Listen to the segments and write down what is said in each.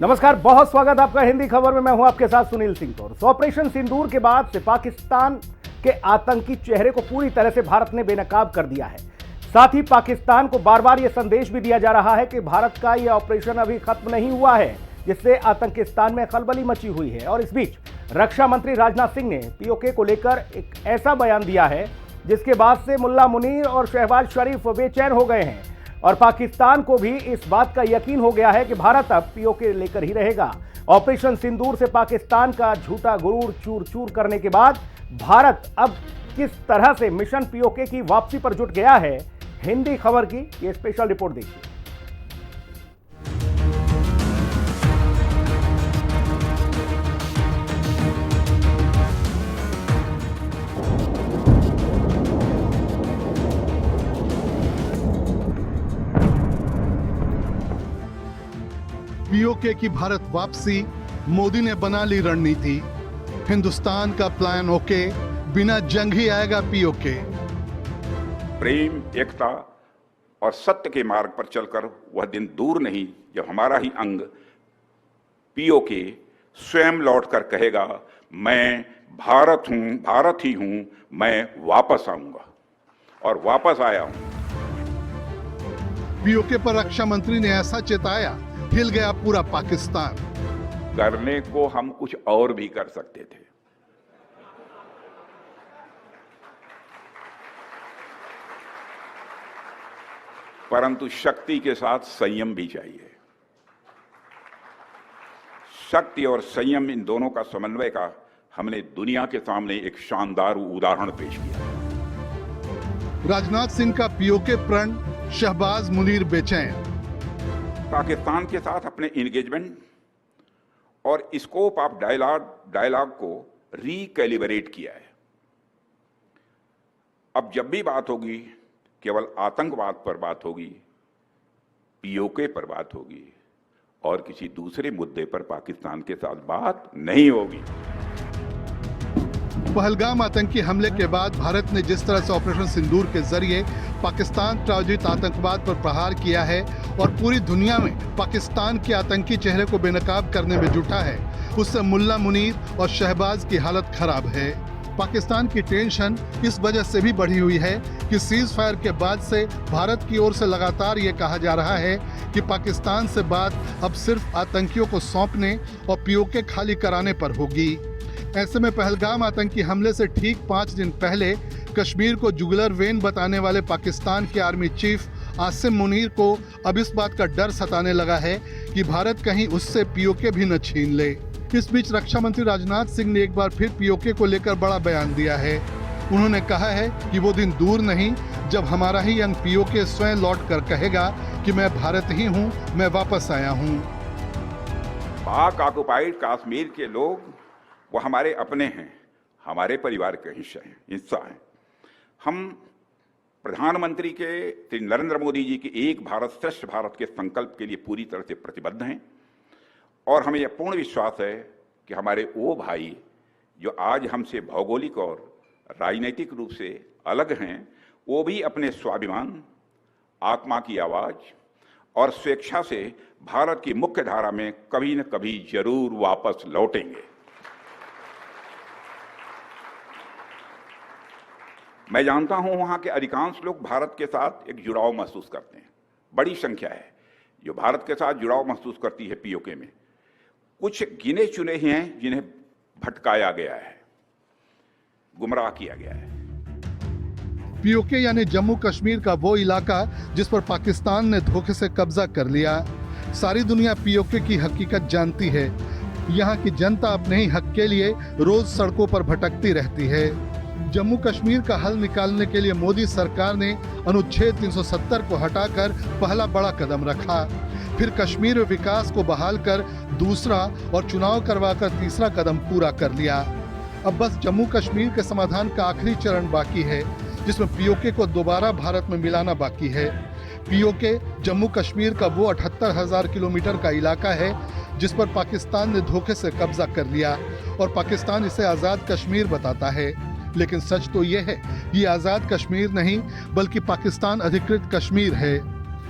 नमस्कार, बहुत स्वागत आपका हिंदी खबर में। मैं हूं आपके साथ सुनील सिंह तोर। ऑपरेशन सिंदूर के बाद से पाकिस्तान के आतंकी चेहरे को पूरी तरह से भारत ने बेनकाब कर दिया है। साथ ही पाकिस्तान को बार बार यह संदेश भी दिया जा रहा है कि भारत का यह ऑपरेशन अभी खत्म नहीं हुआ है, जिससे आतंकिस्तान में खलबली मची हुई है। और इस बीच रक्षा मंत्री राजनाथ सिंह ने पीओके को लेकर एक ऐसा बयान दिया है जिसके बाद से मुल्ला मुनीर और शहबाज शरीफ बेचैन हो गए हैं और पाकिस्तान को भी इस बात का यकीन हो गया है कि भारत अब पीओके लेकर ही रहेगा। ऑपरेशन सिंदूर से पाकिस्तान का झूठा गुरूर चूर चूर करने के बाद भारत अब किस तरह से मिशन पीओके की वापसी पर जुट गया है, हिंदी खबर की ये स्पेशल रिपोर्ट देखिए। पीओके की भारत वापसी, मोदी ने बना ली रणनीति। हिंदुस्तान का प्लान ओके, बिना जंग ही आएगा पीओके। प्रेम, एकता और सत्य के मार्ग पर चलकर वह दिन दूर नहीं जब हमारा ही अंग पीओके स्वयं लौटकर कहेगा, मैं भारत हूं, भारत ही हूं, मैं वापस आऊंगा। और वापस आया हूं। पीओके पर रक्षा मंत्री ने ऐसा चेताया, हिल गया पूरा पाकिस्तान। करने को हम कुछ और भी कर सकते थे, परंतु शक्ति के साथ संयम भी चाहिए। शक्ति और संयम, इन दोनों का समन्वय का हमने दुनिया के सामने एक शानदार उदाहरण पेश किया। राजनाथ सिंह का पीओके प्रण, शहबाज मुनीर बेचैन। पाकिस्तान के साथ अपने एंगेजमेंट और स्कोप ऑफ डायलॉग को रिकैलिब्रेट किया है। अब जब भी बात होगी, केवल आतंकवाद पर बात होगी, पीओके पर बात होगी और किसी दूसरे मुद्दे पर पाकिस्तान के साथ बात नहीं होगी। पहलगाम आतंकी हमले के बाद भारत ने जिस तरह से ऑपरेशन सिंदूर के जरिए पाकिस्तान प्रायोजित आतंकवाद पर प्रहार किया है और पूरी दुनिया में पाकिस्तान के आतंकी चेहरे को बेनकाब करने में जुटा है, उससे मुल्ला मुनीर और शहबाज की हालत खराब है। पाकिस्तान की टेंशन इस वजह से भी बढ़ी हुई है कि सीज फायर के बाद से भारत की ओर से लगातार ये कहा जा रहा है कि पाकिस्तान से बात अब सिर्फ आतंकियों को सौंपने और पीओके खाली कराने पर होगी। ऐसे में पहलगाम आतंकी हमले से ठीक 5 दिन पहले कश्मीर को जुगलर वेन बताने वाले पाकिस्तान के आर्मी चीफ आसिम मुनीर को अब इस बात का डर सताने लगा है कि भारत कहीं उससे पीओके भी न छीन ले। इस बीच रक्षा मंत्री राजनाथ सिंह ने एक बार फिर पीओके को लेकर बड़ा बयान दिया है। उन्होंने कहा है कि वो दिन दूर नहीं जब हमारा ही अंग पीओके स्वयं लौट कर कहेगा कि मैं भारत ही हूँ, मैं वापस आया हूँ। पाक ऑक्युपाइड कश्मीर के लोग वो हमारे अपने हैं, हमारे परिवार के हिस्सा हैं। हम प्रधानमंत्री के श्री नरेंद्र मोदी जी के एक भारत श्रेष्ठ भारत के संकल्प के लिए पूरी तरह से प्रतिबद्ध हैं और हमें यह पूर्ण विश्वास है कि हमारे वो भाई जो आज हमसे भौगोलिक और राजनीतिक रूप से अलग हैं, वो भी अपने स्वाभिमान, आत्मा की आवाज और स्वेच्छा से भारत की मुख्य धारा में कभी न कभी जरूर वापस लौटेंगे। मैं जानता हूं वहां के अधिकांश लोग भारत के साथ एक जुड़ाव महसूस करते हैं। बड़ी संख्या है जो भारत के साथ जुड़ाव महसूस करती है पीओके में। कुछ गिने चुने ही हैं जिन्हें भटकाया गया है, गुमराह किया गया है। पीओके यानी जम्मू कश्मीर का वो इलाका जिस पर पाकिस्तान ने धोखे से कब्जा कर लिया। सारी दुनिया पीओके की हकीकत जानती है। यहाँ की जनता अपने ही हक के लिए रोज सड़कों पर भटकती रहती है। जम्मू कश्मीर का हल निकालने के लिए मोदी सरकार ने अनुच्छेद 370 को हटाकर पहला बड़ा कदम रखा। फिर कश्मीर में विकास को बहाल कर दूसरा और चुनाव करवाकर तीसरा कदम पूरा कर लिया। अब बस जम्मू कश्मीर के समाधान का आखिरी चरण बाकी है, जिसमें पीओके को दोबारा भारत में मिलाना बाकी है। पीओके जम्मू कश्मीर का वो 78,000 किलोमीटर का इलाका है जिस पर पाकिस्तान ने धोखे से कब्जा कर लिया और पाकिस्तान इसे आजाद कश्मीर बताता है। लेकिन सच तो यह है, ये आजाद कश्मीर नहीं बल्कि पाकिस्तान अधिकृत कश्मीर है।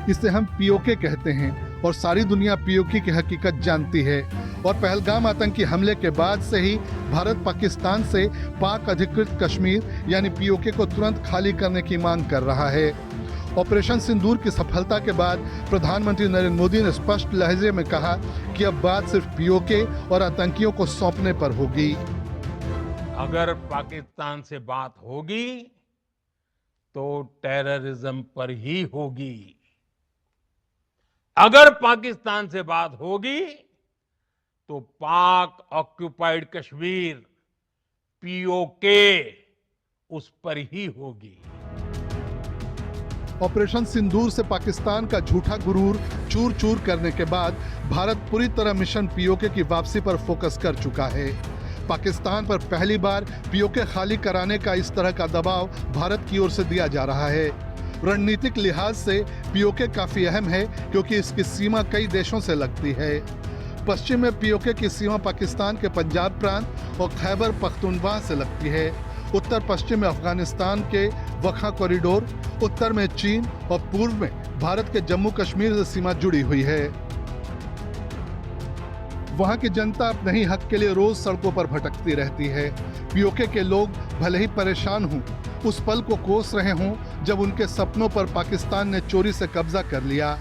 इसे हम पीओके कहते हैं और सारी दुनिया पीओके की हकीकत जानती है। और पहलगाम आतंकी हमले के बाद से ही भारत पाकिस्तान से पाक अधिकृत कश्मीर यानी पीओके को तुरंत खाली करने की मांग कर रहा है। ऑपरेशन सिंदूर की सफलता के बाद प्रधानमंत्री नरेंद्र मोदी ने स्पष्ट लहजे में कहा कि अब बात सिर्फ पीओके और आतंकियों को सौंपने पर होगी। अगर पाकिस्तान से बात होगी तो टेररिज्म पर ही होगी। अगर पाकिस्तान से बात होगी तो पाक ऑक्युपाइड कश्मीर पीओके उस पर ही होगी। ऑपरेशन सिंदूर से पाकिस्तान का झूठा गुरूर चूर चूर करने के बाद भारत पूरी तरह मिशन पीओके की वापसी पर फोकस कर चुका है। पाकिस्तान पर पहली बार पीओके खाली कराने का इस तरह का दबाव भारत की ओर से दिया जा रहा है। रणनीतिक लिहाज से पीओके काफी अहम है क्योंकि इसकी सीमा कई देशों से लगती है। पश्चिम में पीओके की सीमा पाकिस्तान के पंजाब प्रांत और खैबर पख्तूनख्वा से लगती है। उत्तर पश्चिम में अफगानिस्तान के वखा कॉरिडोर, उत्तर में चीन और पूर्व में भारत के जम्मू कश्मीर से सीमा जुड़ी हुई है। वहां की जनता अपने ही हक के लिए रोज सड़कों पर भटकती रहती है। पीओके के लोग भले ही परेशान हों, उस पल को कोस रहे हों जब उनके सपनों पर पाकिस्तान ने चोरी से कब्जा कर लिया।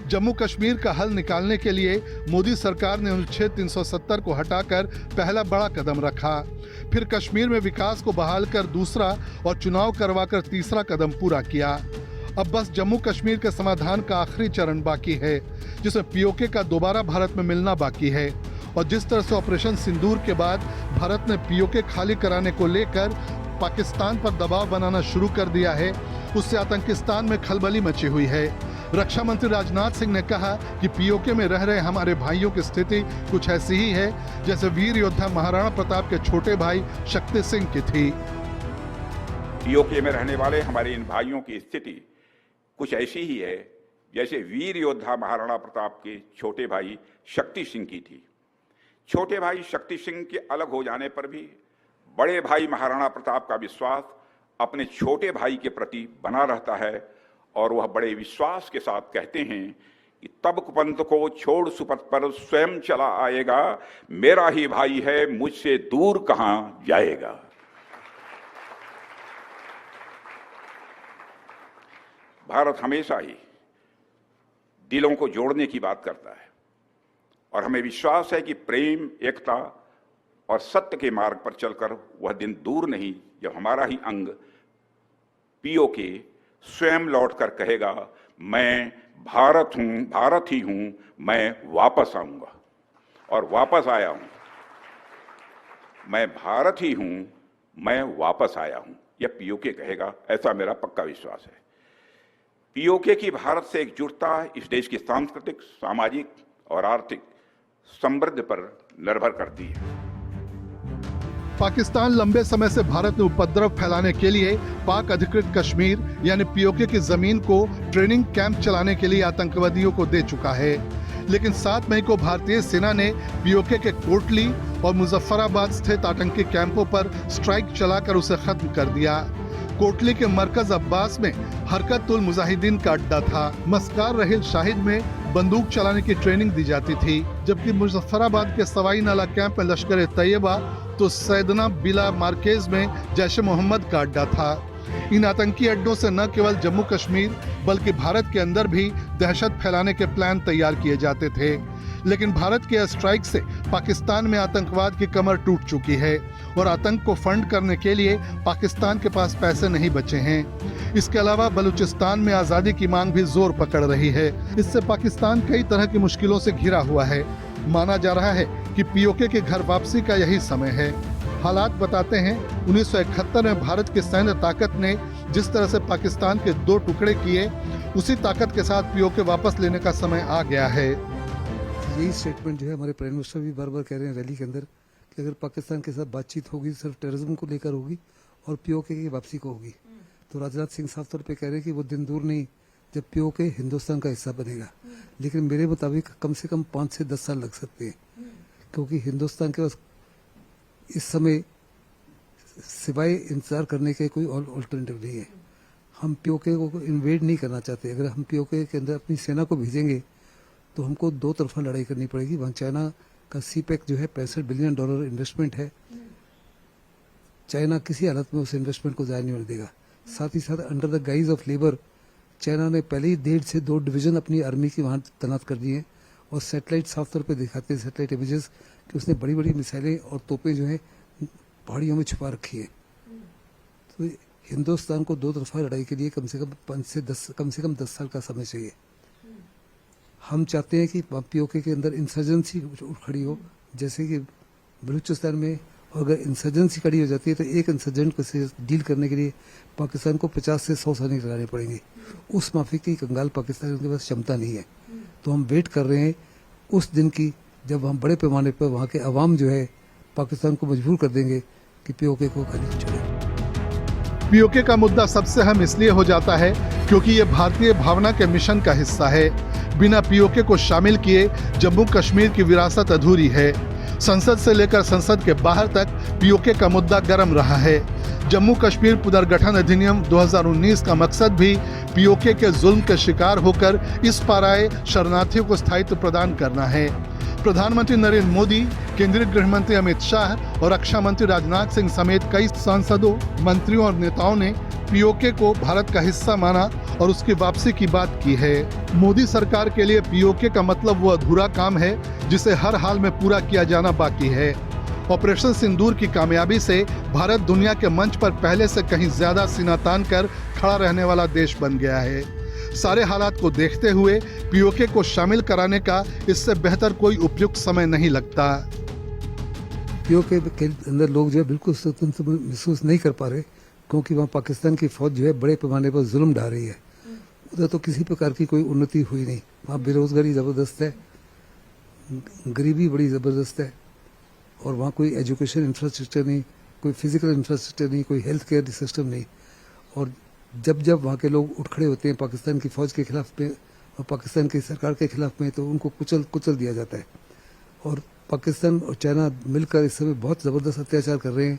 जम्मू कश्मीर का हल निकालने के लिए मोदी सरकार ने अनुच्छेद 370 को हटाकर पहला बड़ा कदम रखा। फिर कश्मीर में विकास को बहाल कर दूसरा और चुनाव करवाकर तीसरा कदम पूरा किया। अब बस जम्मू कश्मीर के समाधान का आखिरी चरण बाकी है, जिसमें पीओके का दोबारा भारत में मिलना बाकी है। और जिस तरह से ऑपरेशन सिंदूर के बाद भारत ने पीओके खाली कराने को लेकर पाकिस्तान पर दबाव बनाना शुरू कर दिया है, उससे आतंकिस्तान में खलबली मची हुई है। रक्षा मंत्री राजनाथ सिंह ने कहा कि पीओके में रह रहे हमारे भाइयों की स्थिति कुछ ऐसी ही है जैसे वीर योद्धा महाराणा प्रताप के छोटे भाई शक्ति सिंह की थी। पीओके में रहने वाले हमारे इन भाइयों की स्थिति कुछ ऐसी ही है जैसे वीर योद्धा महाराणा प्रताप के छोटे भाई शक्ति सिंह की थी। छोटे भाई शक्ति सिंह के अलग हो जाने पर भी बड़े भाई महाराणा प्रताप का विश्वास अपने छोटे भाई के प्रति बना रहता है और वह बड़े विश्वास के साथ कहते हैं कि तब कुपंथ को छोड़ सुपथ पर स्वयं चला आएगा, मेरा ही भाई है मुझसे दूर कहां जाएगा। भारत हमेशा ही दिलों को जोड़ने की बात करता है और हमें विश्वास है कि प्रेम, एकता और सत्य के मार्ग पर चलकर वह दिन दूर नहीं जब हमारा ही अंग पीओके स्वयं लौटकर कहेगा, मैं भारत हूं, भारत ही हूं, मैं वापस आऊंगा। और वापस आया हूं, मैं भारत ही हूं, मैं वापस आया हूं, यह पीओके कहेगा, ऐसा मेरा पक्का विश्वास है। पीओके की भारत से एकजुटता इस देश की सांस्कृतिक, सामाजिक और आर्थिक समृद्धि पर निर्भर करती है। पाकिस्तान लंबे समय से भारत में उपद्रव फैलाने के लिए पाक अधिकृत कश्मीर यानी पीओके की जमीन को ट्रेनिंग कैंप चलाने के लिए आतंकवादियों को दे चुका है। लेकिन 7 मई को भारतीय सेना ने पीओके के कोटली और मुजफ्फराबाद स्थित आतंकी कैंपों पर स्ट्राइक चलाकर उसे खत्म कर दिया। कोटली के मरकज अब्बास में हरकत उल मुजाहिदीन का अड्डा था। मस्कार रहील शाहिद में बंदूक चलाने की ट्रेनिंग दी जाती थी, जबकि मुजफ्फराबाद के सवाई नाला कैंप में लश्कर तैयबा तो सैदना बिला मार्केज में जैश मोहम्मद का अड्डा था। इन आतंकी अड्डों से न केवल जम्मू कश्मीर बल्कि भारत के अंदर भी दहशत फैलाने के प्लान तैयार किए जाते थे। लेकिन भारत के स्ट्राइक से पाकिस्तान में आतंकवाद की कमर टूट चुकी है और आतंक को फंड करने के लिए पाकिस्तान के पास पैसे नहीं बचे हैं। इसके अलावा बलूचिस्तान में आजादी की मांग भी जोर पकड़ रही है। इससे पाकिस्तान कई तरह की मुश्किलों से घिरा हुआ है। माना जा रहा है कि पीओके के घर वापसी का यही समय है। हालात बताते हैं 1971 में भारत की सैन्य ताकत ने जिस तरह से पाकिस्तान के 2 टुकड़े किए, उसी ताकत के साथ पीओके वापस लेने का समय आ गया है। यही स्टेटमेंट जो है हमारे प्राइम मिनिस्टर भी बार बार कह रहे हैं रैली के अंदर कि अगर पाकिस्तान के साथ बातचीत होगी सिर्फ टेररिज्म को लेकर होगी और पीओके की वापसी को होगी। तो राजनाथ सिंह साफ तौर पे कह रहे हैं कि वो दिन दूर नहीं जब पीओके हिंदुस्तान का हिस्सा बनेगा। लेकिन मेरे मुताबिक कम से कम 5 से 10 साल लग सकते हैं, क्योंकि हिंदुस्तान के पास इस समय सिवाय इंतजार करने के कोई और अल्टरनेटिव नहीं है। हम पीओके को इन्वेड नहीं करना चाहते। अगर हम पीओके के अंदर अपनी सेना को भेजेंगे तो हमको दो तरफा लड़ाई करनी पड़ेगी। वहाँ चाइना का सीपेक जो है $65 बिलियन इन्वेस्टमेंट है। चाइना किसी हालत में उस इन्वेस्टमेंट को जाया नहीं होने देगा। साथ ही साथ under the guys of labour China ने पहले ही 1.5 से 2 डिवीजन अपनी आर्मी की वहाँ तैनात कर दी है और सैटेलाइट साफ तौर पे दिखाते हैं, सैटेलाइट इमेजेस, कि उसने बड़ी बड़ी मिसाइलें और तोपें जो है पहाड़ियों में छुपा रखी है। तो हिंदुस्तान को दो तरफा लड़ाई के लिए कम से कम 10 साल का समय चाहिए। हम चाहते हैं कि पीओके के अंदर इंसर्जेंसी खड़ी हो, जैसे कि बलूचिस्तान में अगर इंसर्जेंसी खड़ी हो जाती है तो एक इंसर्जेंट को से डील करने के लिए पाकिस्तान को 50 से 100 सैनिक लगाने पड़ेंगे। उस माफी की कंगाल पाकिस्तान के पास क्षमता नहीं है। तो हम वेट कर रहे हैं उस दिन की जब हम बड़े पैमाने पर वहाँ के अवाम जो है पाकिस्तान को मजबूर कर देंगे कि पीओके को खाली छोड़े। पीओके का मुद्दा सबसे अहम इसलिए हो जाता है क्योंकि ये भारतीय भावना के मिशन का हिस्सा है। बिना पीओके को शामिल किए जम्मू कश्मीर की विरासत अधूरी है। संसद से लेकर संसद के बाहर तक पीओके का मुद्दा गर्म रहा है। जम्मू कश्मीर पुनर्गठन अधिनियम 2019 का मकसद भी पीओके के जुल्म के शिकार होकर इस पार आए शरणार्थियों को स्थायित्व प्रदान करना है। प्रधानमंत्री नरेंद्र मोदी, केंद्रीय गृह मंत्री अमित शाह और रक्षा मंत्री राजनाथ सिंह समेत कई सांसदों, मंत्रियों और नेताओं ने पीओके को भारत का हिस्सा माना और उसकी वापसी की बात की है। मोदी सरकार के लिए पीओके का मतलब वो अधूरा काम है जिसे हर हाल में पूरा किया जाना बाकी है। ऑपरेशन सिंदूर की कामयाबी से भारत दुनिया के मंच पर पहले से कहीं ज्यादा सीना तान कर खड़ा रहने वाला देश बन गया है। सारे हालात को देखते हुए पीओके को शामिल कराने का इससे बेहतर कोई उपयुक्त समय नहीं लगता। पीओके के अंदर लोग जो है बिल्कुल स्वतंत्र महसूस नहीं कर पा रहे क्योंकि वहाँ पाकिस्तान की फौज जो है बड़े पैमाने पर जुल्म ढा रही है। उधर तो किसी प्रकार की कोई उन्नति हुई नहीं। वहाँ बेरोजगारी ज़बरदस्त है, गरीबी बड़ी ज़बरदस्त है और वहाँ कोई एजुकेशन इंफ्रास्ट्रक्चर नहीं, कोई फिजिकल इंफ्रास्ट्रक्चर नहीं, कोई हेल्थ केयर सिस्टम नहीं। और जब जब वहाँ के लोग उठ खड़े होते हैं पाकिस्तान की फौज के खिलाफ में और पाकिस्तान की सरकार के खिलाफ में तो उनको कुचल दिया जाता है। और पाकिस्तान और चाइना मिलकर इस समय बहुत ज़बरदस्त अत्याचार कर रहे हैं।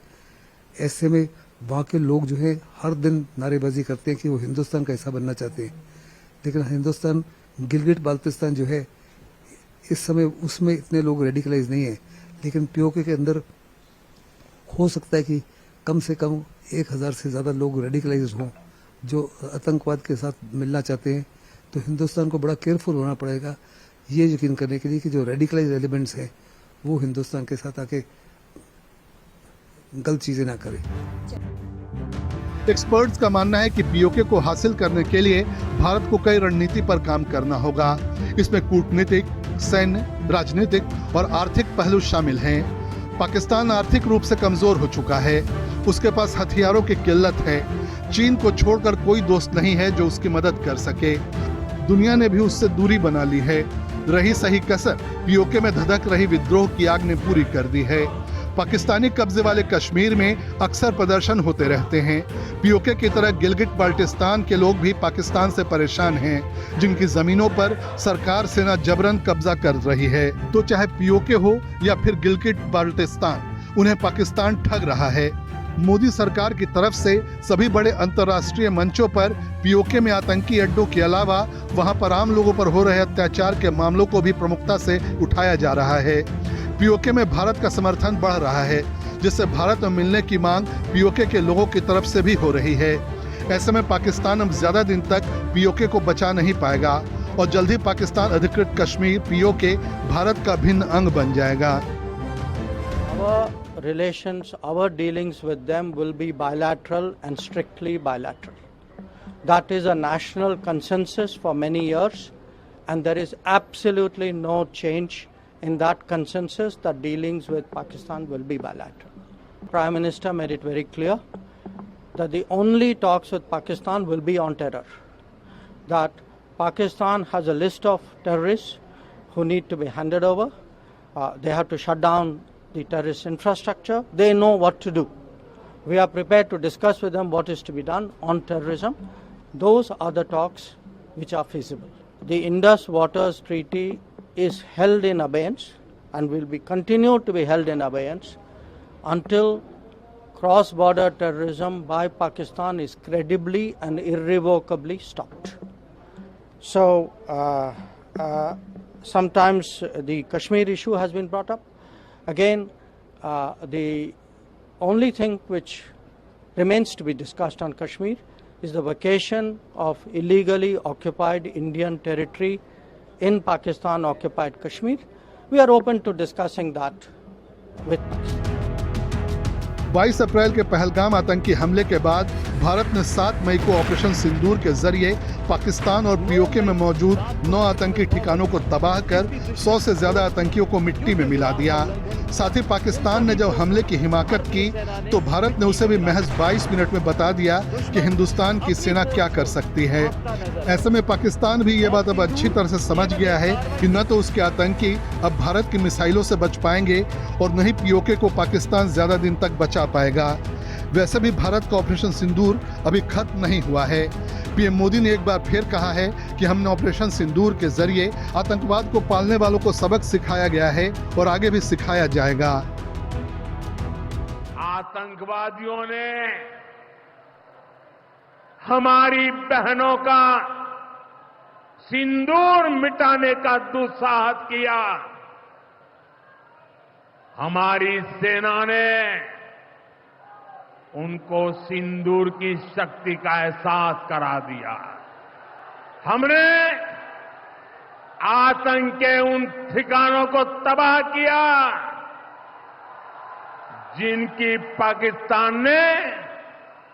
ऐसे में वहाँ के लोग जो है हर दिन नारेबाजी करते हैं कि वो हिंदुस्तान का हिस्सा बनना चाहते हैं, लेकिन हिंदुस्तान गिलगिट बाल्टिस्तान जो है इस समय उसमें इतने लोग रेडिकलाइज नहीं है। लेकिन पीओके के अंदर हो सकता है कि कम से कम 1000 से ज़्यादा लोग रेडिकलाइज हों जो आतंकवाद के साथ मिलना चाहते हैं। तो हिंदुस्तान को बड़ा केयरफुल होना पड़ेगा ये यकीन करने के लिए कि जो रेडिकलाइज एलिमेंट्स हैं वो हिंदुस्तान के साथ आके गलत चीजें ना करें। एक्सपर्ट्स का मानना है कि पीओके को हासिल करने के लिए भारत को कई रणनीति पर काम करना होगा। इसमें कूटनीतिक, सैन्य, राजनीतिक और आर्थिक पहलू शामिल हैं। पाकिस्तान आर्थिक रूप से कमजोर हो चुका है, उसके पास हथियारों की किल्लत है। चीन को छोड़कर कोई दोस्त नहीं है जो उसकी मदद कर सके। दुनिया ने भी उससे दूरी बना ली है। रही सही कसर पीओके में धधक रही विद्रोह की आग ने पूरी कर दी है। पाकिस्तानी कब्जे वाले कश्मीर में अक्सर प्रदर्शन होते रहते हैं। पीओके की तरह गिलगिट बाल्टिस्तान के लोग भी पाकिस्तान से परेशान हैं, जिनकी जमीनों पर सरकार सेना जबरन कब्जा कर रही है। तो चाहे पीओके हो या फिर गिलगिट बाल्टिस्तान, उन्हें पाकिस्तान ठग रहा है। मोदी सरकार की तरफ से सभी बड़े अंतर्राष्ट्रीय मंचों पर पीओके में आतंकी अड्डों के अलावा वहां पर आम लोगों पर हो रहे अत्याचार के मामलों को भी प्रमुखता से उठाया जा रहा है। पीओके में भारत का समर्थन बढ़ रहा है, जिससे भारत में मिलने की मांग पीओके के लोगों की तरफ से भी हो रही है। ऐसे में पाकिस्तान अब ज्यादा दिन तक पीओके को बचा नहीं पाएगा और जल्द ही पाकिस्तान अधिकृत कश्मीर पीओके भारत का भिन्न अंग बन जाएगा। Our dealings with them will be bilateral and strictly bilateral. That is a national consensus for many years, and there is absolutely no change in that consensus that dealings with Pakistan will be bilateral. Prime Minister made it very clear that the only talks with Pakistan will be on terror. That Pakistan has a list of terrorists who need to be handed over. They have to shut down the terrorist infrastructure. They know what to do. We are prepared to discuss with them what is to be done on terrorism. Those are the talks which are feasible. The Indus Waters Treaty is held in abeyance and will be continued to be held in abeyance until cross-border terrorism by Pakistan is credibly and irrevocably stopped. So sometimes the Kashmir issue has been brought up. Again, the only thing which remains to be discussed on Kashmir is the vacation of illegally occupied Indian territory in Pakistan occupied Kashmir. We are open to discussing that with Pakistan. 22 अप्रैल के पहलगाम आतंकी हमले के बाद भारत ने 7 मई को operation सिंदूर के जरिए पाकिस्तान और पीओके में मौजूद 9 आतंकी ठिकानों को तबाह कर 100 से ज्यादा आतंकियों को मिट्टी में मिला दिया। साथ ही पाकिस्तान ने जब हमले की हिमाकत की तो भारत ने उसे भी महज 22 मिनट में बता दिया कि हिंदुस्तान की सेना क्या कर सकती है। ऐसे में पाकिस्तान भी ये बात अब अच्छी तरह से समझ गया है कि न तो उसके आतंकी अब भारत की मिसाइलों से बच पाएंगे और न ही पीओके को पाकिस्तान ज्यादा दिन तक बचा पाएगा। वैसे भी भारत का ऑपरेशन सिंदूर अभी खत्म नहीं हुआ है। पीएम मोदी ने एक बार फिर कहा है कि हमने ऑपरेशन सिंदूर के जरिए आतंकवाद को पालने वालों को सबक सिखाया गया है और आगे भी सिखाया जाएगा। आतंकवादियों ने हमारी बहनों का सिंदूर मिटाने का दुस्साहस किया। हमारी सेना ने उनको सिंदूर की शक्ति का एहसास करा दिया। हमने आतंक के उन ठिकानों को तबाह किया जिनकी पाकिस्तान ने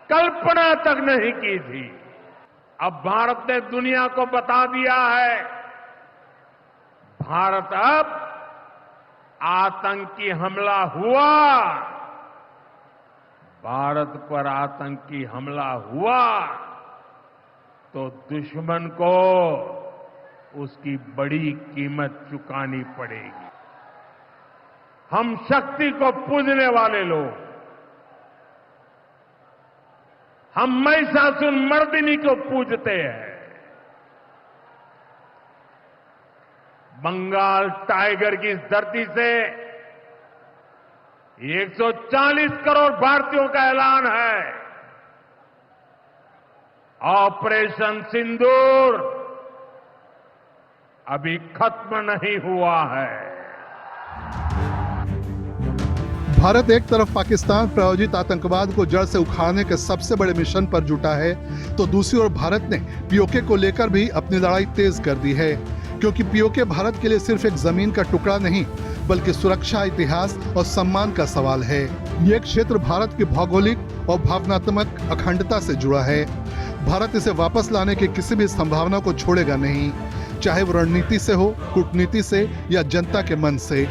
कल्पना तक नहीं की थी। अब भारत ने दुनिया को बता दिया है, भारत अब आतंकी हमला हुआ, भारत पर आतंकी हमला हुआ तो दुश्मन को उसकी बड़ी कीमत चुकानी पड़ेगी। हम शक्ति को पूजने वाले लोग, हम महिषासुर मर्दिनी को पूजते हैं। बंगाल टाइगर की इस धरती से 140 करोड़ भारतीयों का ऐलान है। ऑपरेशन सिंदूर अभी खत्म नहीं हुआ है। भारत एक तरफ पाकिस्तान प्रायोजित आतंकवाद को जड़ से उखाड़ने के सबसे बड़े मिशन पर जुटा है तो दूसरी ओर भारत ने पीओके को लेकर भी अपनी लड़ाई तेज कर दी है, क्योंकि पीओके भारत के लिए सिर्फ एक जमीन का टुकड़ा नहीं बल्कि सुरक्षा, इतिहास और सम्मान का सवाल है। ये क्षेत्र भारत की भौगोलिक और भावनात्मक अखंडता से जुड़ा है। भारत इसे वापस लाने की किसी भी संभावना को छोड़ेगा नहीं, चाहे वो रणनीति से हो, कूटनीति से या जनता के मन से।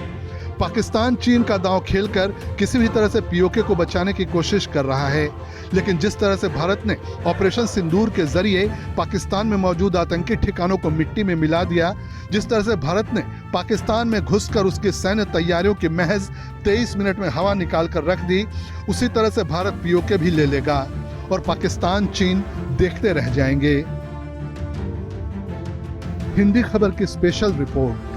पाकिस्तान चीन का दांव खेलकर किसी भी तरह से पीओके को बचाने की कोशिश कर रहा है, लेकिन जिस तरह से भारत ने ऑपरेशन सिंदूर के जरिए पाकिस्तान में मौजूद आतंकी ठिकानों को मिट्टी में मिला दिया, जिस तरह से भारत ने पाकिस्तान में घुसकर उसकी सैन्य तैयारियों की महज 23 मिनट में हवा निकाल कर रख दी, उसी तरह से भारत पीओके भी ले लेगा और पाकिस्तान, चीन देखते रह जाएंगे। हिंदी खबर की स्पेशल रिपोर्ट।